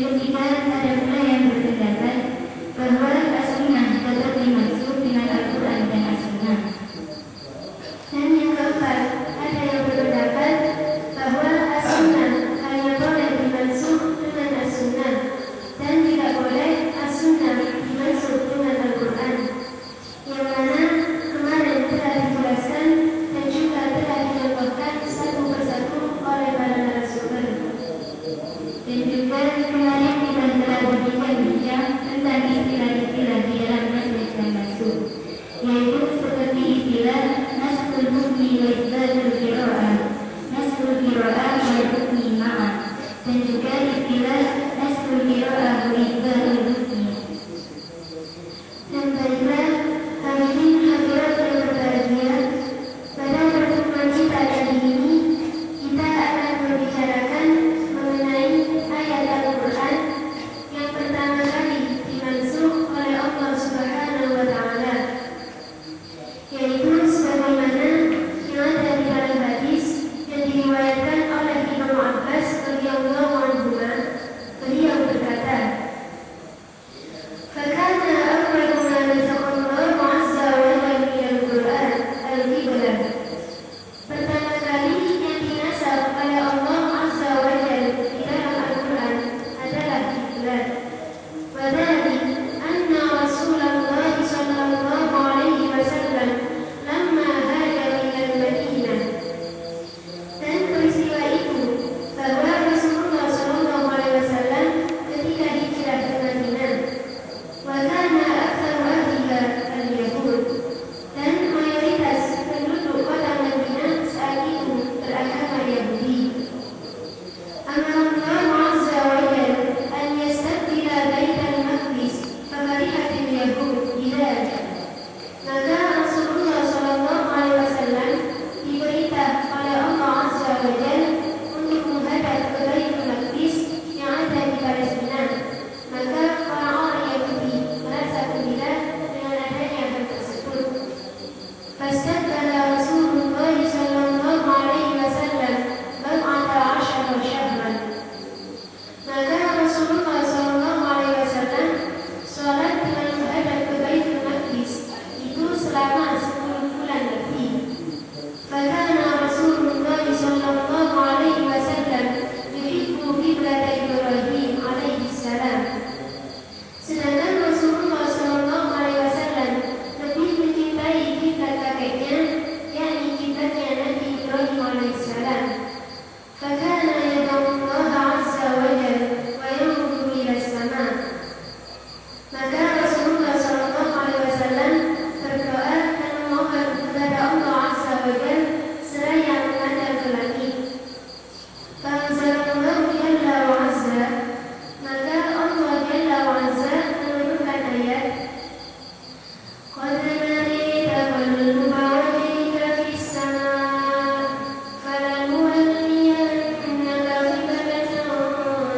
ketiga, ada pula yang berpendapat bahwa as-sunnah dapat dimaksud dengan Al-Quran dan as-sunnah. Dan yang keempat, ada yang berpendapat bahwa as-sunnah hanya boleh dimaksud dengan as-sunnah dan tidak boleh as-sunnah dimaksud dengan Al-Quran, yang mana kemarin telah dijelaskan dan juga telah dicontohkan satu persatu oleh para narasumber. Dan juga kemarin kita telah berbincang tentang istilah-istilah di dalam nasakh dan mansukh, yaitu seperti istilah naskhul hukmi wa isbatul qiraah, naskhul qiraah wa hukmi ma'an, dan juga istilah naskhul qiraah wa isbatul hukmi. Dan baiklah, hadirin hadirat yang berbahagia, pada pertemuan kita kali ini kita akan membicarakan mengenai ayat Al-Quran yang pertama kali dimansukh oleh Allah Subhanahu wa Ta'ala, yaitu sebagaimana yang ada di dalam hadis yang diriwayatkan oleh Ibnu Abbas radhiyallahu anhu. Beliau berkata, "Fakana awwalu ma nasakha Allahu 'azza wa jalla min al-Qur'an al-qiblah." Pertama kali yang dinasakh oleh Allah Azza wa Jalla di dalam Al-Quran adalah kiblat. Wadhalik anna Rasulullah sallallahu alaihi wasallam lamma hajara ila al-Madinah. Dan peristiwa itu bahwa Rasulullah sallallahu alaihi wasallam ketika hijrah ke Madinah, wa kana aktsaru ahliha al-Yahud, dan mayoritas penduduk kota Madinah saat itu beragama Yahudi. Amarallahu azza wa jalla an yastabdila baital maqdis fakarihatil Yahud bidzalik. Maka Rasulullah sallallahu alaihi wasallam diperintah oleh Allah azza wa jalla untuk menghadap ke Baitul Maqdis yang ada di Palestina. Maka orang-orang Yahudi merasa gembira dengan adanya hal tersebut. Fastaqbala Rasulullah sallallahu alaihi wasallam bid'ata asyara syahran. Maka Rasulullah sallallahu alaihi wasallam salat dengan menghadap ke Baitul Maqdis itu selama 10 bulan lebih. Fakana Rasulullah sallallahu alaihi wasallam yuhibbu qiblat Ibrahim alaihi salam. Sedangkan Rasulullah sallallahu alaihi wasallam lebih mencintai kiblat kakeknya, yakni kiblatnya Nabi Ibrahim alaihissalam. Fakana yad'u Allah azza wa jalla wa yanzuru ila as-sama'. Maka Rasulullah sallallahu alaihi wasallam berdoa dan memohon kepada Allah azza wa jalla seraya memandang ke langit. Fa'anzalallahu jalla wa azza, maka Allah jalla wa azza menurunkan ayat, "Qad nari taqalluba wajhika fis sama' falanuwalliyannaka qiblatan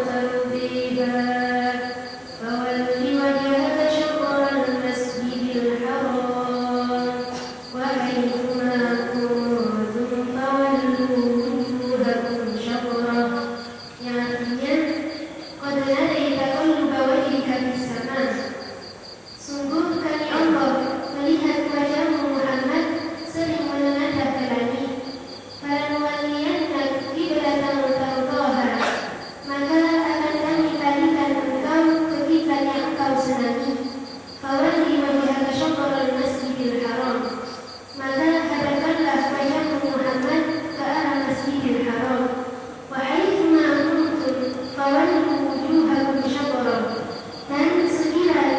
tardiyha fawalli wajhaka syatral masjidil haram wa haythuma kuntum fawallu wujuhakum syatrah." Yang artinya, "Qad nari taqalluba wajhika fis sama'." Sungguh kami Allah melihat wajahmu Muhammad sering menengadah ke langit. Falanuwalliyannaka qiblatan tardhaha, maka akan kami palingkan engkau ke kiblat yang engkau senangi. Fawalli wajhaka syatral masjidil haram, maka hadapkanlah wajahmu Muhammad ke arah Masjidil Haram. Wa haitsuma kuntum fawallu wujuhakum syatrah, dan sekiranya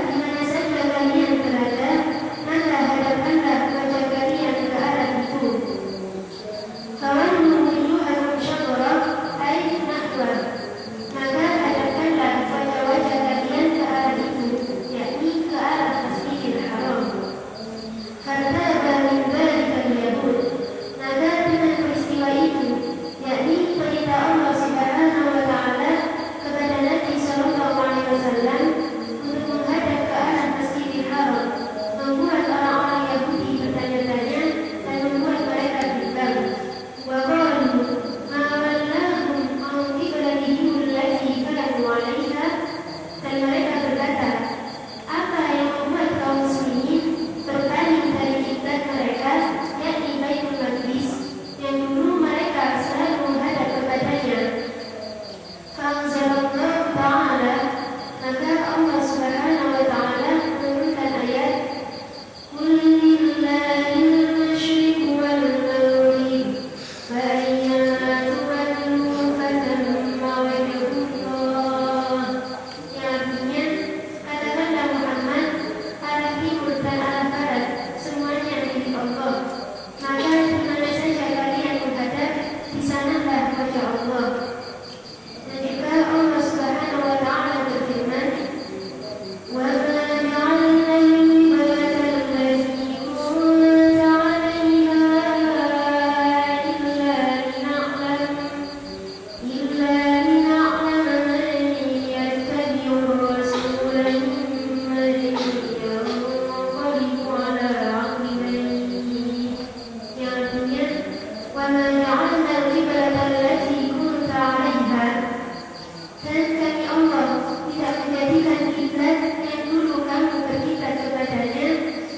menjadikan kiblat yang dulu kamu berkiblat kepadanya,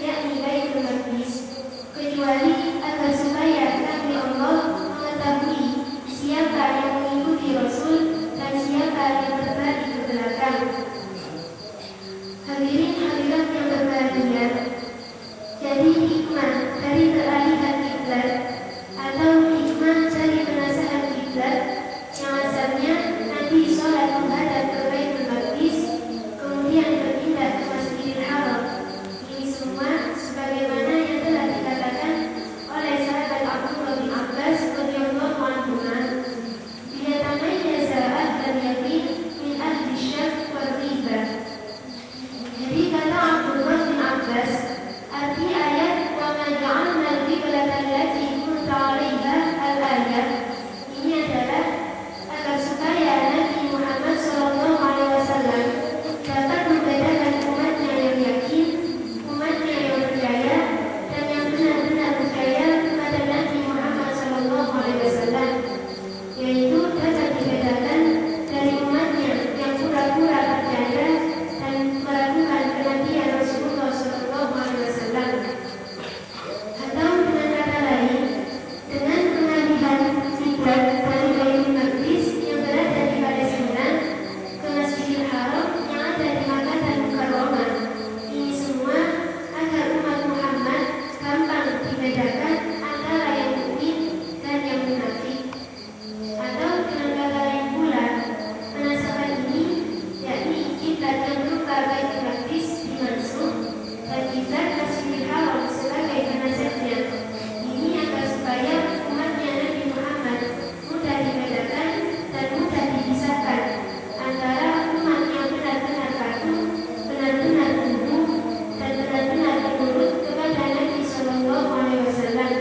yakni Baitul Maqdis, kecuali agar supaya kami Allah mengetahui siapa yang mengikuti Rasul dan siapa yang berbalik ke belakang. Hadirin hadirat yang berbahagia, jadi hikmah dari peralihan kiblat atau hikmah dari penasahan kiblat yang asalnya Nabi sholat menghadap ke Baitul Maqdis, kemudian berpindah ke Masjidil Haram. Ini semua sebagaimana yang telah dikatakan oleh sahabat Abdullah bin Abbas radhiyallahu anhu, "Dia tamayyaza ahlal yaqin min ahli syak wal ghibah." Jadi kata Abdullah bin Abbas, arti ayat "wa ma ja'alna al-qiblata allati kunta 'alaiha" al-ayat ini adalah agar supaya Nabi Muhammad SAW dapat membedakan umatnya yang yakin, umatnya yang percaya, dan yang benar-benar percaya kepada Nabi Muhammad SAW, yaitu dapat dibedakan dari umatnya yang pura-pura percaya dan meragukan kenabian Rasulullah SAW. Atau dengan kata lain, dengan pengalihan kiblat dari Baitul Maqdis yang berada di Palestina ke Masjidil Haram yang ada di Makkah dan Mukarramah. Ini semua agar umat Muhammad gampang dibedakan antara yang mukmin dan yang munafik. Atau dengan kata lain pula, penasahan ini yakni kiblat yang berupa Baitul Maqdis dimansuh dan kiblat Masjidil Haram sebagai penasihatnya. Ini agar supaya umatnya Nabi Muhammad mudah dibedakan dan mudah dipisahkan antara umat yang benar-benar patuh, benar-benar tunduk, dan benar-benar menurut kepada Nabi SAW,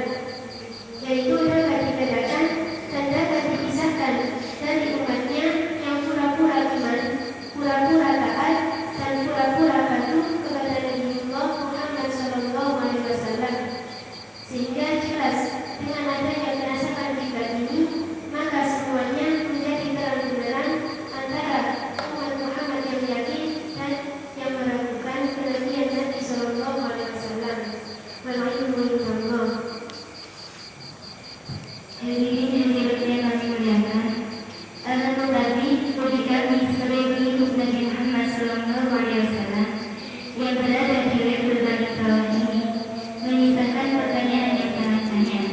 yaitu dapat dibedakan dan dapat dipisahkan dari umatnya yang pura-pura iman, pura-pura taat, dan pura-pura patuh kepada Nabiullah Muhammad SAW. Sehingga jelas dengan adanya penasahan kiblat ini, maka semuanya menjadi terang benderang antara umat Muhammad yang yakin dan yang meragukan kenabian Nabi SAW. Wal-ilmu indallah. Hadirin hadirat yang kami muliakan, akan tetapi bagi kami sebagai pengikut Nabi Muhammad SAW yang berada di level paling bawah ini menyisakan pertanyaan yang sangat banyak,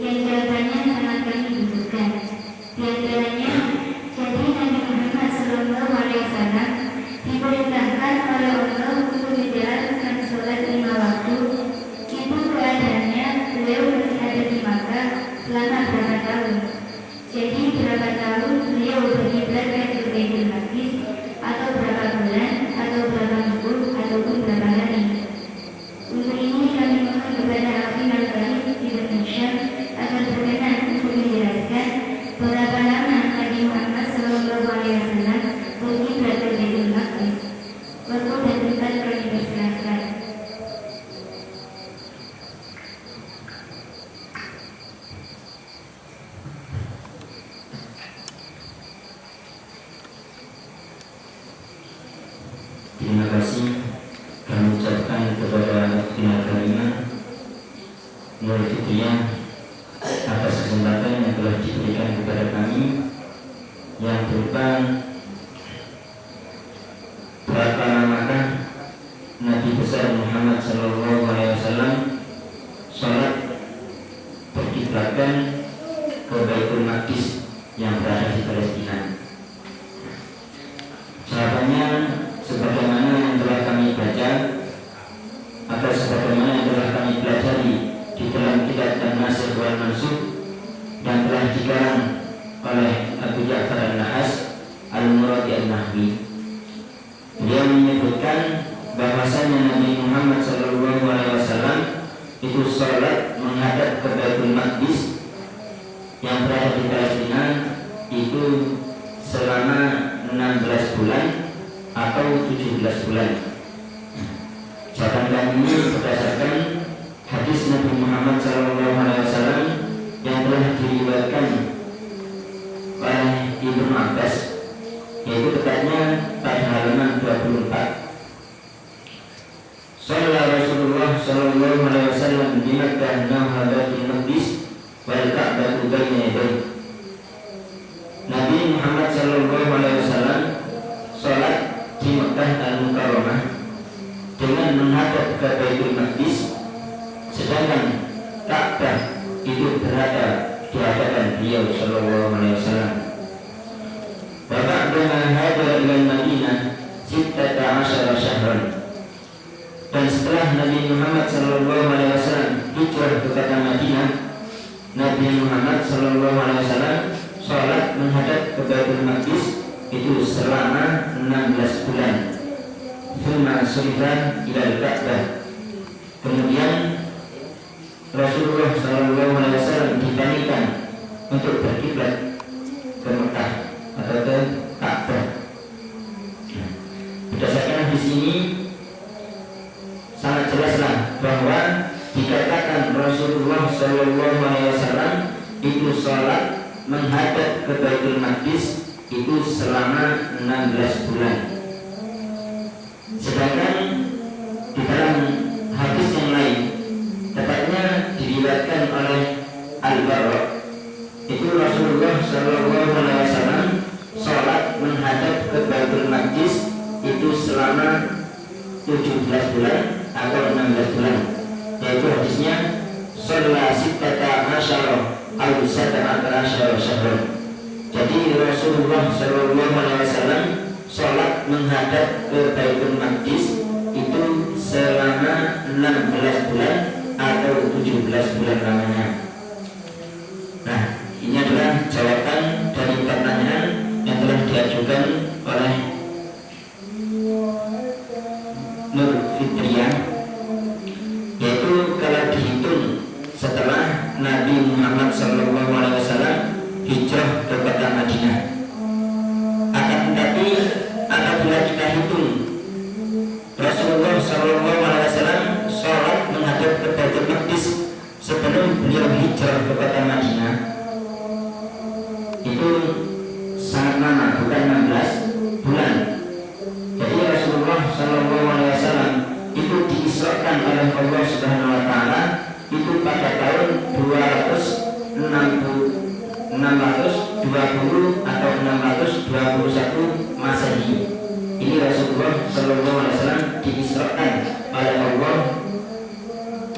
yang jawabannya sangat kami butuhkan. Di antaranya, jadi Nabi Muhammad SAW diperintahkan oleh Allah untuk menjalankan sholat 5 waktu. Itu keadaannya beliau masih ada di Makkah selama berapa tahun? Jadi berapa tahun beliau berkiblatkan ke Baitul Maqdis, atau berapa bulan, atau berapa minggu, ataupun berapa hari? Untuk ini kami mohon kepada Al-Imam Al-Karim Ibn Hisham agar berkenan untuk menjelaskan berapa lama Nabi Muhammad SAW berkiblat ke Baitul Maqdis. Waktu dan tempat kami persilahkan. Terima kasih kami ucapkan kepada Al Karimah Nur Fitriyah atas kesempatan yang telah diberikan kepada kami yang berupa berapa lamakah Nabi besar Muhammad SAW sholat berkiblatkan ke Baitul Maqdis yang berada di Palestina. Jawabannya sebagaimana yang telah kami baca atau sebagaimana yang telah kami pelajari di dalam kitab An-Nasikh wal Mansukh yang telah dikarang oleh Abu Ja'far An-Nahas Al-Muradi An-Nahwi. Beliau menyebutkan bahwasanya Nabi Muhammad SAW itu sholat menghadap ke Baitul Maqdis yang berada di Palestina itu selama 16 bulan atau 17 bulan. Jawaban kami ini berdasarkan hadis Nabi Muhammad SAW yang telah diriwayatkan oleh Ibnu Abbas yaitu tepatnya pada halaman 24. Shalla Rasulullah sallallahu alaihi wasallam di Makkah nahwa Baitul Maqdis wal Ka'bah baina yadayhi. Nabi Muhammad sallallahu alaihi wasallam salat di Makkah Al-Mukarramah dengan menghadap ke Baitul Maqdis, sedangkan Ka'bah itu berada di hadapan beliau sallallahu alaihi wasallam. Wa ba'dama hajara ila Madinah 16 syahran. Dan setelah Nabi Muhammad sallallahu alaihi wasallam hijrah ke kota Madinah, Nabi Muhammad sallallahu alaihi wasallam salat menghadap ke Baitul Maqdis itu selama 16 bulan. Thumma surifa ila al-Ka'bah. Kemudian Rasulullah sallallahu alaihi wasallam dipalingkan untuk berkiblat ke Mekah atau ke Ka'bah. Berdasarkan hadis ini sangat jelaslah bahwa dikatakan Rasulullah sallallahu alaihi wasallam itu salat menghadap ke Baitul Maqdis itu selama 16 bulan. Sedangkan di dalam hadis yang lain, tepatnya diriwayatkan oleh Al-Bara, itu Rasulullah sallallahu alaihi wasallam salat menghadap ke Baitul Maqdis itu selama 17 bulan atau 16 bulan, yaitu hadisnya shalla sittata asyara aw sab'ata asyara syahran. Jadi Rasulullah sallallahu alaihi wasallam salat menghadap ke Baitul Maqdis itu selama 16 bulan atau 17 bulan lamanya. Nah, ini adalah jawaban dari pertanyaan yang telah diajukan oleh Nur Fitriah, yaitu kalau dihitung setelah Nabi Muhammad SAW hijrah ke kota Madinah. Akan tetapi apabila kita hitung Rasulullah SAW sholat menghadap ke Baitul Maqdis sebelum beliau hijrah ke kota Madinah, itu sangat lama, bukan 16 bulan. Jadi Rasulullah SAW itu diisrakan oleh Allah Subhanahu Wa Taala itu pada tahun 620 atau 621 Masehi. Ini Rasulullah SAW diisrakan oleh Allah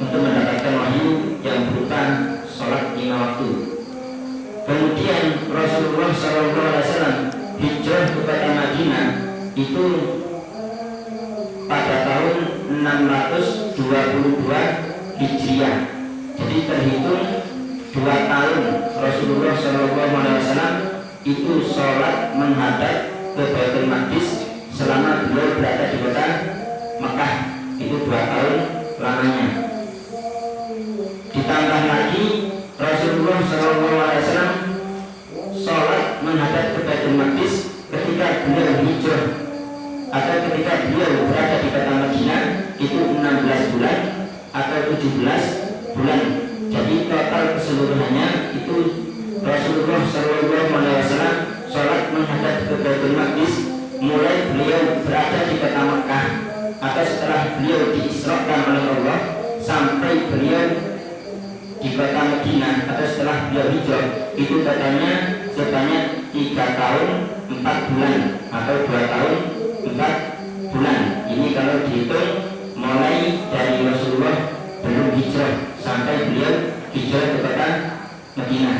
untuk mendapatkan wahyu yang berupa sholat 5 waktu. Kemudian Rasulullah SAW hijrah ke kota Madinah itu pada tahun 622 Hijriah. Jadi terhitung 2 tahun Rasulullah SAW itu sholat menghadap ke Baitul Maqdis selama beliau berada di kota Mekah, itu 2 tahun lamanya. Ditambah lagi Rasulullah SAW sholat menghadap ke Baitul Maqdis ketika beliau hijrah atau ketika beliau berada di kota Madinah itu 16 bulan atau 17 bulan. Jadi total keseluruhannya itu Rasulullah SAW sholat menghadap ke Baitul Maqdis mulai beliau berada di kota Mekah atau setelah beliau diisrakan oleh Allah sampai beliau di kota Madinah atau setelah beliau hijrah itu totalnya sebanyak 3 tahun 4 bulan atau 2 tahun 4 bulan. Ini kalau dihitung mulai dari Rasulullah belum hijrah sampai beliau hijrah ke kota Madinah.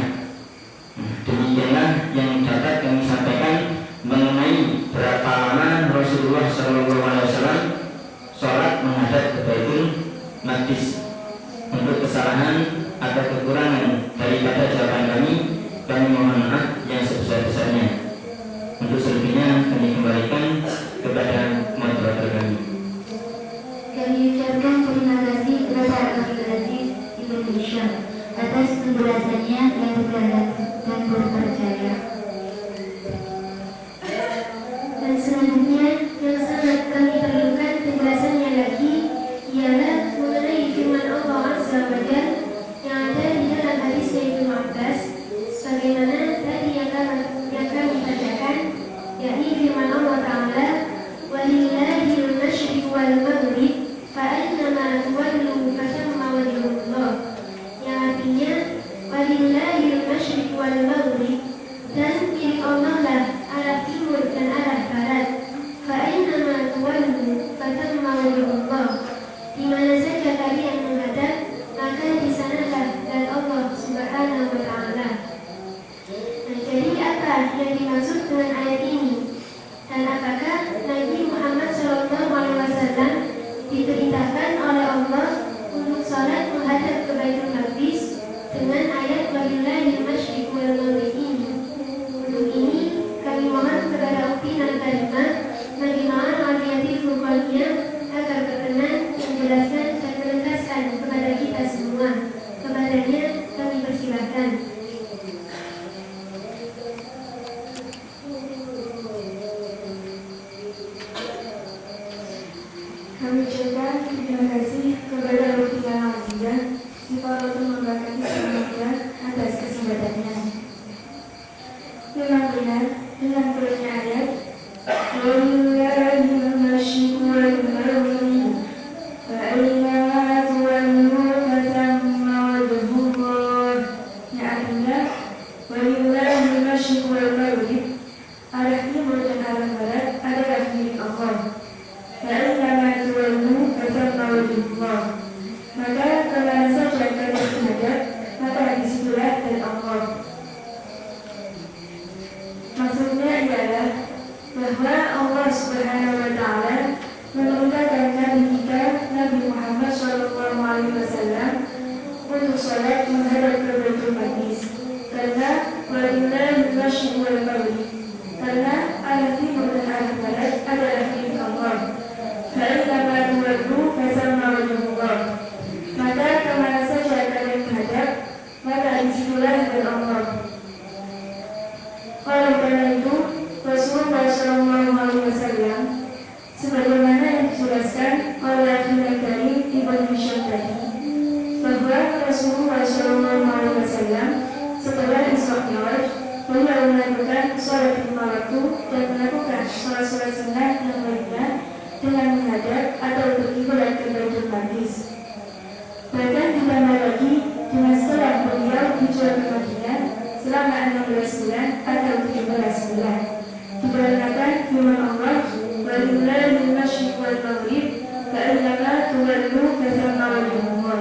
Demikianlah yang dapat kami sampaikan mengenai berapa lama Rasulullah SAW sholat menghadap ke Baitul Maqdis. Untuk kesalahan atau kekurangan daripada jawaban kami mohon maaf yang sebesar-besarnya. Untuk selebihnya kami kembalikan kepada moderator kami. Kami ucapkan terima kasih kepada Abdul Aziz Ibnu Hisham atas penjelasannya yang tegas dan berpercaya. Dan selanjutnya yang sangat kami perlukan penjelasannya lagi ialah mengenai firman Wasallam diperintahkan oleh Allah untuk sholat menghadap ke Baitul Maqdis dengan ayat walillahil masyriq wal maghrib ini. Untuk ini kami mohon kepada Uktinal Karimah Majma'an Aliyatil Furqaniyah agar berkenan menjelaskan dan menegaskan kepada kita semua. Kepadanya kami persilahkan. Kami ucapkan terima kasih kepada Uktinal Azizah Sifaratul Memberkati semuanya atas kesempatannya. Memang benar dengan turunnya ayat walillahil masyriq wal maghrib fa aina tuwallu fathamma wajhullah, yang artinya walillahil masyriq wal maghrib, arah timur dan arah barat adalah milik Allah. Fa aina tuwallu fathamma wajhullah, maka kemana saja kalian menghadap, maka disitulah dari Allah. Maksudnya ialah bahwa Allah Subhanahu wa Ta'ala memerintahkan Nabi kita Nabi Muhammad SAW untuk sholat menghadap ke Baitul Maqdis, karena walillahil masyriq wal maghrib, karena arah timur dan arah barat adalah milik Allah. Fa aina tuwallu fathamma wajhullah, maka kemana saja kalian menghadap, maka disitulah dari Allah. Oleh karena itu, Rasulullah SAW sebagaimana yang dijelaskan oleh Ibnu Karim Ibnu Hisham tadi, bahwa Rasulullah SAW setelah Isra Mi'raj, beliau melakukan sholat 5 waktu dan melakukan sholat-sholat sunnah yang lainnya dengan menghadap atau berkiblat ke Baitul Maqdis. Bahkan ditambah lagi dengan setelah beliau dijual ke Madinah selama 16 bulan atau 17 bulan. Dikarenakan firman Allah walillahil masyriq wal maghrib fa aina tuwallu fathamma wajhullah,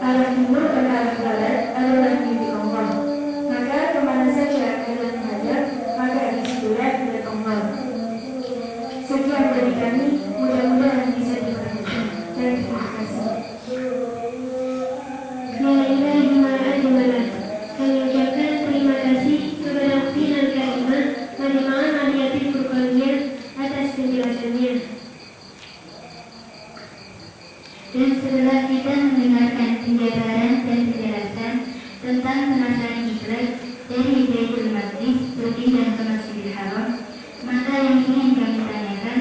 arah timur dan arah barat adalah milik Allah, maka kemana saja kalian menghadap, maka disitulah milik Allah. Sekian dari kami, mudah-mudahan bisa dimengerti dan terima kasih. Kami ucapkan terima kasih kepada Uktinal Karimah Majma'an Aliyatil Furqaniyah atas penjelasannya. Dan setelah kita mendengarkan penjabaran dan penjelasan tentang pemasangan kiblat dari Baitul Maqdis berpindah ke Masjidil Haram, maka yang ingin kami tanyakan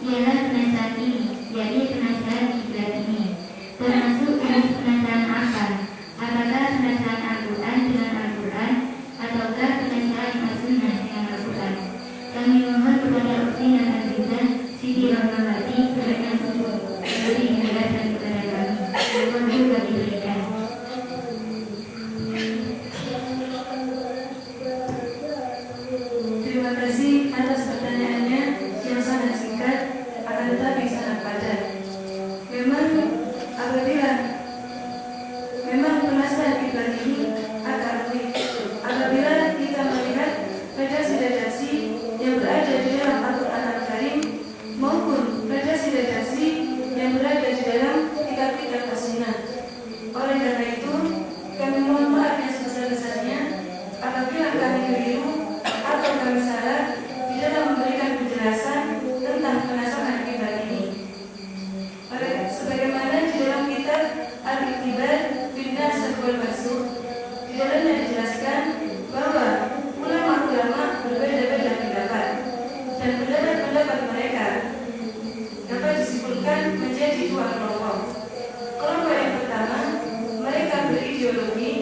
ialah penasaran ini, yakni penasaran kiblat ini termasuk jenis penasaran apa? Apakah penasaran Al-Quran dengan Al-Quran ataukah penasaran As-Sunnah dengan Al-Quran? Kami mohon kepada Uktinal Azizah Siti Rahmawati berkenan untuk memberi penjelasan kepada kami. Mohon juga diberikan. Terima kasih atas pertanyaannya yang sangat singkat, akan tetapi sangat padat. Memang penasaran kiblat ini akan rumit apabila kita melihat redaksi-redaksi yang berada di dalam Al-Quran Al-Karim maupun redaksi-redaksi yang berada di dalam kitab-kitab As-Sunnah. Oleh karena itu, kami mohon maaf yang sebesar-besarnya apabila kami keliru atau kami salah di dalam memberikan penjelasan tentang penasaran kiblat ini. Sebagaimana di dalam kitab Al-Iqtibar Fin-Nasikh wal Mansukh, di dalamnya dijelaskan bahwa ulama-ulama berbeda-beda pendapat dan pendapat mereka dapat disimpulkan menjadi 2 kelompok. Kelompok yang pertama, mereka berideologi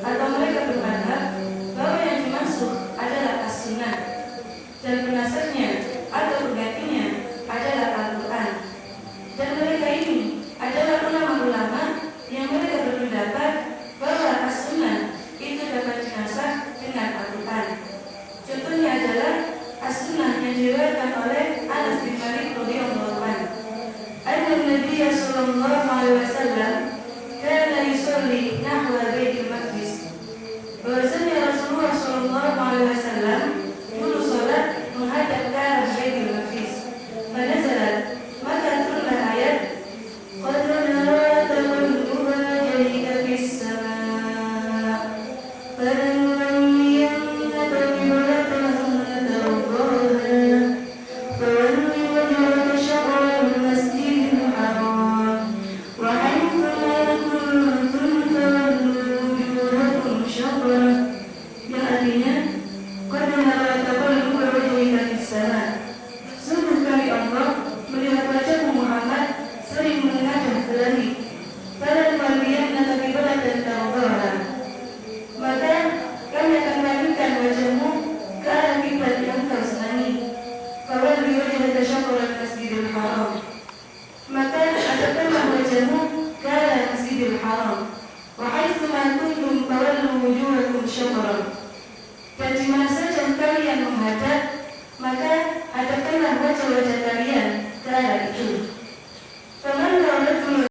atau mereka berpandang bahwa yang dimaksud adalah As-Sunnah dan penasarnya atau penggantinya adalah syatral Masjidil Haram, maka hadapkanlah wajahmu ke arah Masjidil Haram. Wa haitsu ma kuntum fawallu wujuhakum syatrah. Dan di mana saja kalian menghadap, maka hadapkanlah wajah-wajah kalian ke arah itu.